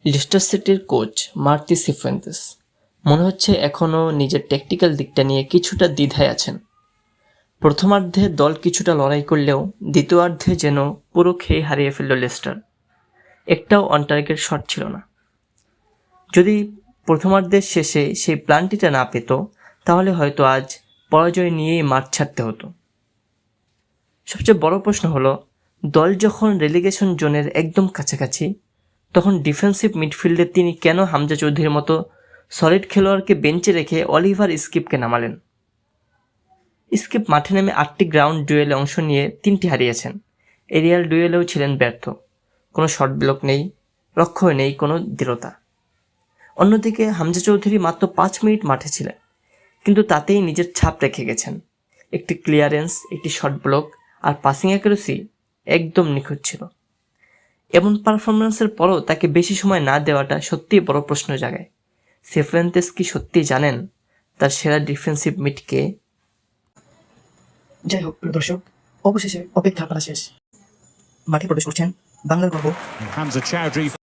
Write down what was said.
Lister সিটির coach মার্তি Cifuentes মনে হচ্ছে এখনও নিজের ট্যাকটিক্যাল দিকটা নিয়ে কিছুটা দ্বিধায় আছেন। প্রথমার্ধে দল কিছুটা লড়াই করলেও দ্বিতীয়ার্ধে যেন পুরো খেয়ে হারিয়ে ফেলল লেস্টার। একটাও অন টার্গেট শট ছিল না। যদি প্রথমার্ধের শেষে সেই প্ল্যানটিটা না পেত তাহলে হয়তো আজ পরাজয় নিয়েই মাঠ ছাড়তে হতো। সবচেয়ে বড় প্রশ্ন হলো, দল যখন রেলিগেশন জোনের একদম কাছাকাছি তখন ডিফেন্সিভ মিডফিল্ডে তিনি কেন হামজা চৌধুরীর মতো সলিড খেলোয়াড়কে বেঞ্চে রেখে অলিভার স্কিপকে নামালেন? স্কিপ মাঠে নেমে 8টি গ্রাউন্ড ডুয়েলে অংশ নিয়ে 3টি হারিয়েছেন। এরিয়াল ডুয়েলেও ছিলেন ব্যর্থ। কোনো শর্ট ব্লক নেই, রক্ষণে নেই কোনো দৃঢ়তা। অন্যদিকে হামজা চৌধুরী মাত্র 5 মিনিট মাঠে ছিলেন, কিন্তু তাতেই নিজের ছাপ রেখে গেছেন। একটি ক্লিয়ারেন্স, একটি শর্ট ব্লক আর পাসিং অ্যাকুরেসি একদম নিখুঁত ছিল। এমন পারফরমেন্সের পরও তাকে বেশি সময় না দেওয়াটা সত্যিই বড় প্রশ্ন জাগায়। সিফুয়েন্তেস কি সত্যিই জানেন তার সেরা ডিফেন্সিভ মিড কে? যাই হোক প্রিয় দর্শক, অবশেষে অপেক্ষার পালা শেষ। মাঠে প্রবেশ করছেন বাংলার গর্ব Hamza Chowdhury.